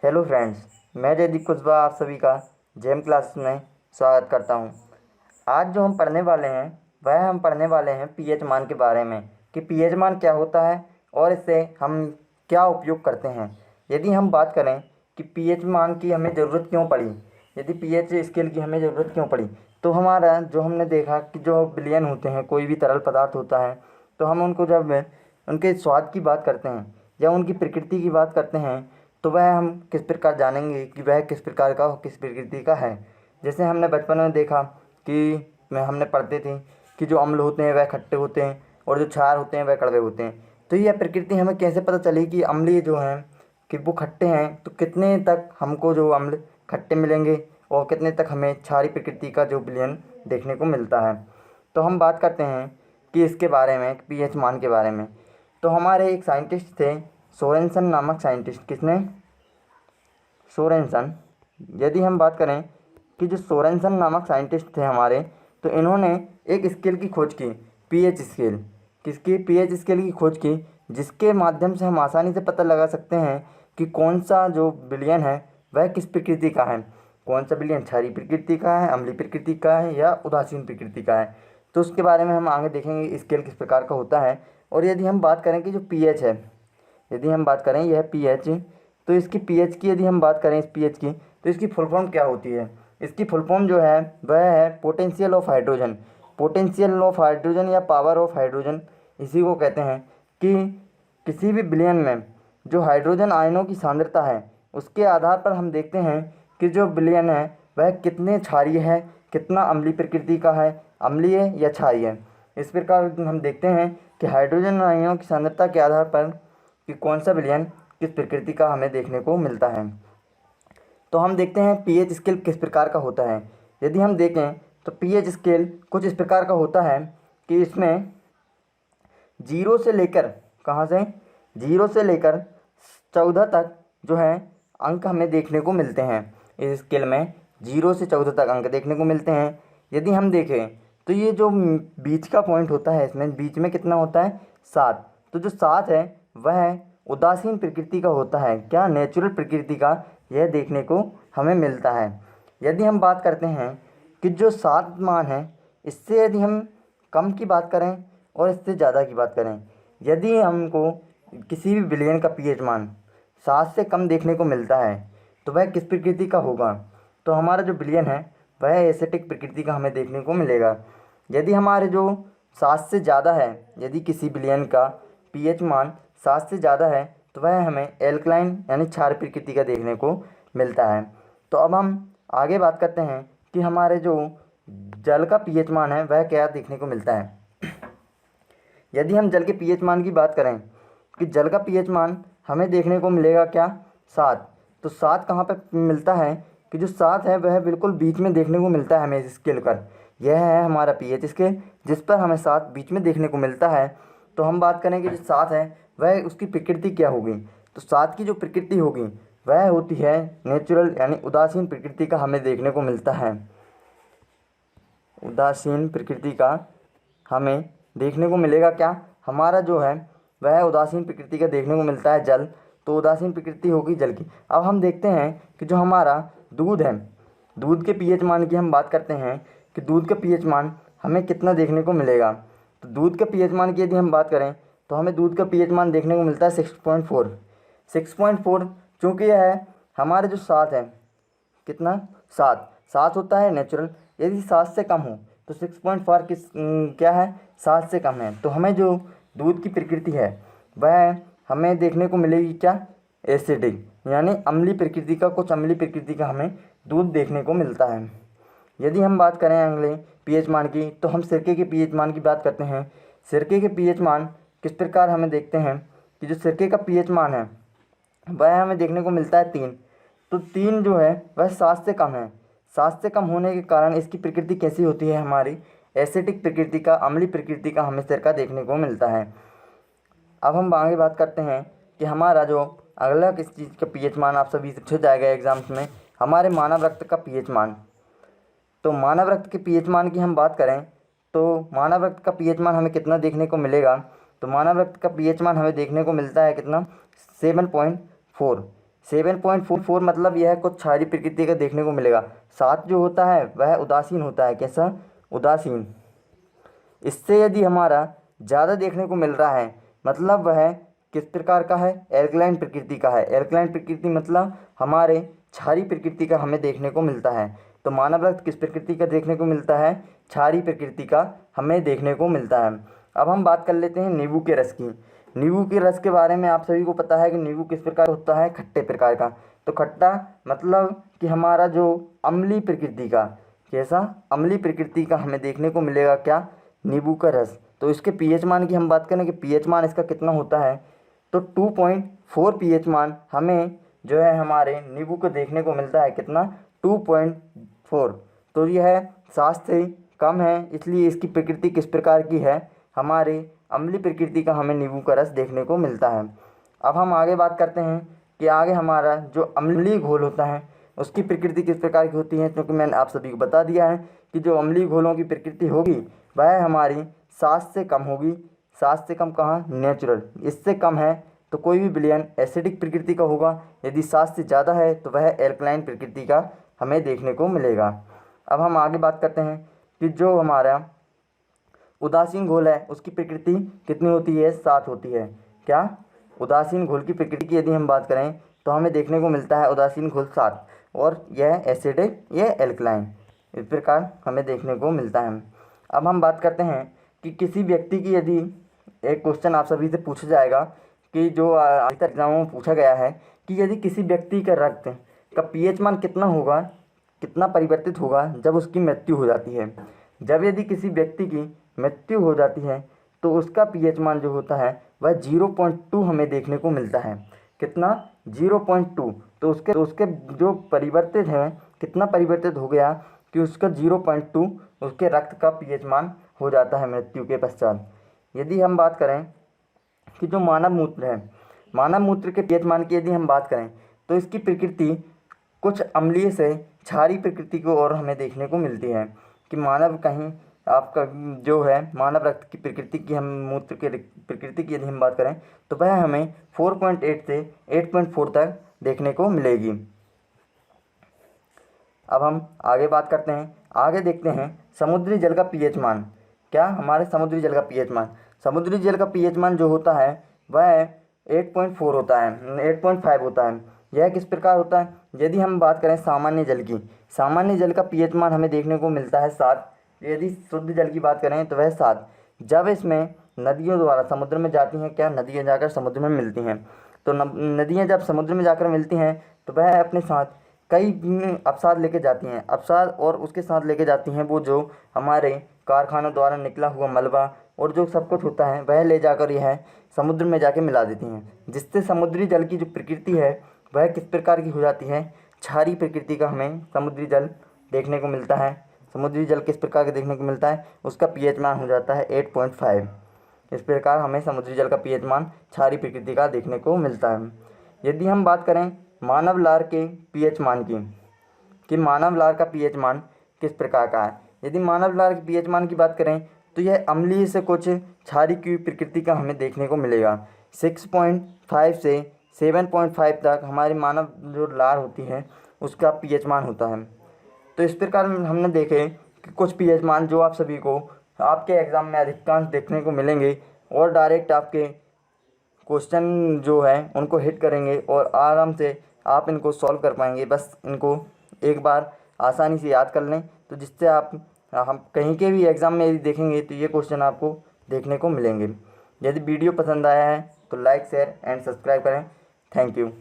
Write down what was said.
Hello friends, मैं जयदीप कुशवाहा आप सभी का जेम क्लास में स्वागत करता हूं। आज जो हम पढ़ने वाले हैं वह हम पढ़ने वाले हैं पीएच मान के बारे में कि पीएच मान क्या होता है और इससे हम क्या उपयोग करते हैं। यदि हम बात करें कि पीएच मान की हमें ज़रूरत क्यों पड़ी, यदि पीएच स्केल की हमें ज़रूरत क्यों पड़ी, तो हमारा जो हमने देखा कि जो विलयन होते हैं, कोई भी तरल पदार्थ होता है, तो हम उनको जब उनके स्वाद की बात करते हैं या उनकी प्रकृति की बात करते हैं तो वह हम किस प्रकार जानेंगे कि वह किस प्रकार का किस प्रकृति का है। जैसे हमने बचपन में देखा कि में हमने पढ़ते थे कि जो अम्ल होते हैं वह खट्टे होते हैं और जो क्षार होते हैं वह कड़वे होते हैं। तो यह प्रकृति हमें कैसे पता चली कि अम्लीय जो हैं कि वो खट्टे हैं, तो कितने तक हमको जो अम्ल खट्टे मिलेंगे और कितने तक हमें क्षारीय प्रकृति का जो विलयन देखने को मिलता है। तो हम बात करते हैं कि इसके बारे में, पीएच मान के बारे में। तो हमारे एक साइंटिस्ट थे, सोरेनसन नामक साइंटिस्ट। किसने? सोरेनसन। यदि हम बात करें कि जो सोरेनसन नामक साइंटिस्ट थे हमारे, तो इन्होंने एक स्केल की खोज की, पीएच स्केल। किसकी? पीएच स्केल की खोज की, जिसके माध्यम से हम आसानी से पता लगा सकते हैं कि कौन सा जो विलयन है वह किस प्रकृति का है। कौन सा विलयन क्षारीय प्रकृति का है, अम्लीय प्रकृति का है या उदासीन प्रकृति का है। तो उसके बारे में हम आगे देखेंगे स्केल किस प्रकार का होता है। और यदि हम बात करें कि जो पीएच है, यदि हम बात करें यह पीएच, तो इसकी पीएच की यदि हम बात करें इस पीएच की, तो इसकी फुल फॉर्म क्या होती है? इसकी फुल फॉर्म जो है वह है potential of hydrogen. Potential of hydrogen या पावर ऑफ हाइड्रोजन, इसी को कहते हैं कि किसी भी विलयन में जो हाइड्रोजन आयनों की सांद्रता है उसके आधार पर हम देखते हैं कि जो विलयन है वह कितने क्षारीय है, कितना अम्लीय प्रकृति का है, अम्लीय या क्षारीय। इस प्रकार हम देखते हैं कि हाइड्रोजन आयनों की सांद्रता के आधार पर कि कौन सा विलयन किस प्रकृति का हमें देखने को मिलता है। तो हम देखते हैं पीएच स्केल किस प्रकार का होता है। यदि हम देखें तो पीएच स्केल कुछ इस प्रकार का होता है कि इसमें जीरो से लेकर, कहाँ से, जीरो से लेकर 14 तक जो है अंक हमें देखने को मिलते हैं। इस स्केल में 0 से 14 तक अंक देखने को मिलते हैं। यदि हम देखें तो ये जो बीच का पॉइंट होता है, इसमें बीच में कितना होता है? 7। तो जो 7 है वह उदासीन प्रकृति का होता है, क्या? नेचुरल प्रकृति का यह देखने को हमें मिलता है। यदि हम बात करते हैं कि जो 7 मान है, इससे यदि हम कम की बात करें और इससे ज़्यादा की बात करें, यदि हमको किसी भी विलयन का पीएच मान 7 से कम देखने को मिलता है तो वह किस प्रकृति का होगा? तो हमारा जो विलयन है वह एसिटिक प्रकृति का हमें देखने को मिलेगा। यदि हमारे जो 7 से ज़्यादा है, यदि किसी विलयन का पीएच मान 7 से ज़्यादा है तो वह हमें एल्कलाइन यानी क्षारीय प्रकृति का देखने को मिलता है। तो अब हम आगे बात करते हैं कि हमारे जो जल का पीएच मान है वह क्या देखने को मिलता है। यदि हम जल के पीएच मान की बात करें कि जल का पीएच मान हमें देखने को मिलेगा क्या? 7। तो 7 कहाँ पे मिलता है कि जो 7 है वह बिल्कुल बीच में देखने को मिलता है हमें इस स्केल पर। यह है हमारा पीएच स्केल जिस पर हमें 7 बीच में देखने को मिलता है। तो हम बात करें कि जो 7 है वह उसकी प्रकृति क्या होगी। तो 7 की जो प्रकृति होगी वह होती है नेचुरल यानी उदासीन प्रकृति का हमें देखने को मिलता है। उदासीन प्रकृति का हमें देखने को मिलेगा क्या? हमारा जो है वह उदासीन प्रकृति का देखने को मिलता है जल। तो उदासीन प्रकृति होगी जल की। अब हम देखते हैं कि जो हमारा दूध है, दूध के पीएच मान की हम बात करते हैं कि दूध का पीएच मान हमें कितना देखने को मिलेगा। तो दूध के पीएच मान की यदि हम बात करें तो हमें दूध का पीएच मान देखने को मिलता है 6.4। 6.4 चूँकि यह है हमारे जो 7 है, कितना? 7। 7 होता है नेचुरल। यदि 7 से कम हो तो 6.4 क्या है? 7 से कम है। तो हमें जो दूध की प्रकृति है वह हमें देखने को मिलेगी क्या? एसिडिक यानी अम्लीय प्रकृति का, कुछ अम्लीय प्रकृति का हमें दूध देखने को मिलता है। यदि हम बात करें अगले पीएच मान की तो हम सिरके के पीएच मान की बात करते हैं। सिरके के पीएच मान किस प्रकार हमें देखते हैं कि जो सिरके का पीएच मान है वह हमें देखने को मिलता है 3। तो 3 जो है वह 7 से कम है। 7 से कम होने के कारण इसकी प्रकृति कैसी होती है? हमारी एसिटिक प्रकृति का, अम्लीय प्रकृति का हमें सिरका देखने को मिलता है। अब हम आगे बात करते हैं कि हमारा जो अगला किस चीज़ का पीएच मान आप सभी से पूछा जाएगा एग्जाम्स में, हमारे मानव रक्त का पीएच मान। तो मानव रक्त के पीएच मान की हम बात करें तो मानव रक्त का पीएच मान हमें कितना देखने को मिलेगा? तो मानव रक्त का पीएच मान हमें देखने को मिलता है कितना? 7.4। 7.4 मतलब यह कुछ क्षारीय प्रकृति का देखने को मिलेगा। 7 जो होता है वह उदासीन होता है। कैसा? उदासीन। इससे यदि हमारा ज़्यादा देखने को मिल रहा है मतलब वह किस प्रकार का है? एल्कलाइन प्रकृति का है। एल्कलाइन प्रकृति मतलब हमारे क्षारीय प्रकृति का हमें देखने को मिलता है। तो मानव रक्त किस प्रकृति का देखने को मिलता है? क्षारीय प्रकृति का हमें देखने को मिलता है। अब हम बात कर लेते हैं नींबू के रस की। नींबू के रस के बारे में आप सभी को पता है कि नींबू किस प्रकार होता है? खट्टे प्रकार का। तो खट्टा मतलब कि हमारा जो अम्लीय प्रकृति का, कैसा? अम्लीय प्रकृति का हमें देखने को मिलेगा क्या? नींबू का रस। तो इसके पीएच मान की हम बात करें कि पीएच मान इसका कितना होता है, तो 2.4 पीएच मान हमें जो है हमारे नींबू को देखने को मिलता है। कितना? 2.4। तो यह 7 से कम है, इसलिए इसकी प्रकृति किस प्रकार की है? हमारे अम्लीय प्रकृति का हमें नींबू का रस देखने को मिलता है। अब हम आगे बात करते हैं कि आगे हमारा जो अम्लीय घोल होता है उसकी प्रकृति किस प्रकार की होती है, क्योंकि मैंने आप सभी को बता दिया है कि जो अम्लीय घोलों की प्रकृति होगी वह हमारी 7 से कम होगी। 7 से कम कहाँ? नेचुरल। इससे कम है तो कोई भी विलयन एसिडिक प्रकृति का होगा। यदि 7 से ज़्यादा है तो वह एल्कलाइन प्रकृति का हमें देखने को मिलेगा। अब हम आगे बात करते हैं कि जो हमारा उदासीन घोल है उसकी प्रकृति कितनी होती है? 7 होती है। क्या? उदासीन घोल की प्रकृति की यदि हम बात करें तो हमें देखने को मिलता है उदासीन घोल 7, और यह एसिडिक, यह एल्कलाइन, इस प्रकार हमें देखने को मिलता है। अब हम बात करते हैं कि किसी व्यक्ति की, यदि एक क्वेश्चन आप सभी से पूछा जाएगा कि जो आज तक एग्जामों में पूछा गया है कि यदि किसी व्यक्ति का रक्त का पीएच मान कितना होगा, कितना परिवर्तित होगा जब उसकी मृत्यु हो जाती है। जब यदि किसी व्यक्ति की मृत्यु हो जाती है तो उसका पीएच मान जो होता है वह 0.2 हमें देखने को मिलता है। कितना? 0.2। तो उसके जो परिवर्तित है, कितना परिवर्तित हो गया कि उसका 0.2 उसके रक्त का पीएच मान हो जाता है मृत्यु के पश्चात। यदि हम बात करें कि जो मानव मूत्र है, मानव मूत्र के पीएच मान की यदि हम बात करें तो इसकी प्रकृति कुछ अम्लीय से क्षारीय प्रकृति को और हमें देखने को मिलती है। कि मानव कहीं आपका जो है मानव रक्त की प्रकृति की, हम मूत्र के प्रकृति की यदि हम बात करें तो वह हमें 4.8 से 8.4 तक देखने को मिलेगी। अब हम आगे बात करते हैं, आगे देखते हैं समुद्री जल का पीएच मान। क्या? हमारे समुद्री जल का पीएच मान, समुद्री जल का पीएच मान जो होता है वह 8.4 होता है, 8.5 होता है। यह किस प्रकार होता है? यदि हम बात करें सामान्य जल की, सामान्य जल का पीएच मान हमें देखने को मिलता है 7। यदि शुद्ध जल की बात करें तो वह 7। जब इसमें नदियों द्वारा समुद्र में जाती हैं, क्या? नदियाँ जाकर समुद्र में मिलती हैं। तो नदियाँ जब समुद्र में जाकर मिलती हैं तो वह अपने साथ कई अवसाद लेके जाती हैं, अवसाद, और उसके साथ लेके जाती हैं वो जो हमारे कारखानों द्वारा निकला हुआ मलबा और जो सब कुछ होता है वह ले जाकर यह समुद्र में जाके मिला देती हैं, जिससे समुद्री जल की जो प्रकृति है वह किस प्रकार की हो जाती है? क्षारीय प्रकृति का हमें समुद्री जल देखने को मिलता है। समुद्री जल किस प्रकार का देखने को मिलता है? उसका पीएच मान हो जाता है 8.5। इस प्रकार हमें समुद्री जल का पीएच मान क्षारीय प्रकृति का देखने को मिलता है। यदि हम बात करें मानव लार के पीएच मान की, कि मानव लार का पीएच मान किस प्रकार का है। यदि मानव लार के पीएच मान की बात करें तो यह अम्लीय से कुछ क्षारीय की प्रकृति का हमें देखने को मिलेगा। 6.5 से 7.5 तक हमारी मानव जो लार होती है उसका पीएच मान होता है। तो इस प्रकार हमने देखे कि कुछ पीएच मान जो आप सभी को आपके एग्ज़ाम में अधिकांश देखने को मिलेंगे, और डायरेक्ट आपके क्वेश्चन जो है उनको हिट करेंगे और आराम से आप इनको सॉल्व कर पाएंगे। बस इनको एक बार आसानी से याद कर लें, तो जिससे आप हम कहीं के भी एग्ज़ाम में यदि देखेंगे तो ये क्वेश्चन आपको देखने को मिलेंगे। यदि वीडियो पसंद आया है तो लाइक, शेयर एंड सब्सक्राइब करें। Thank you.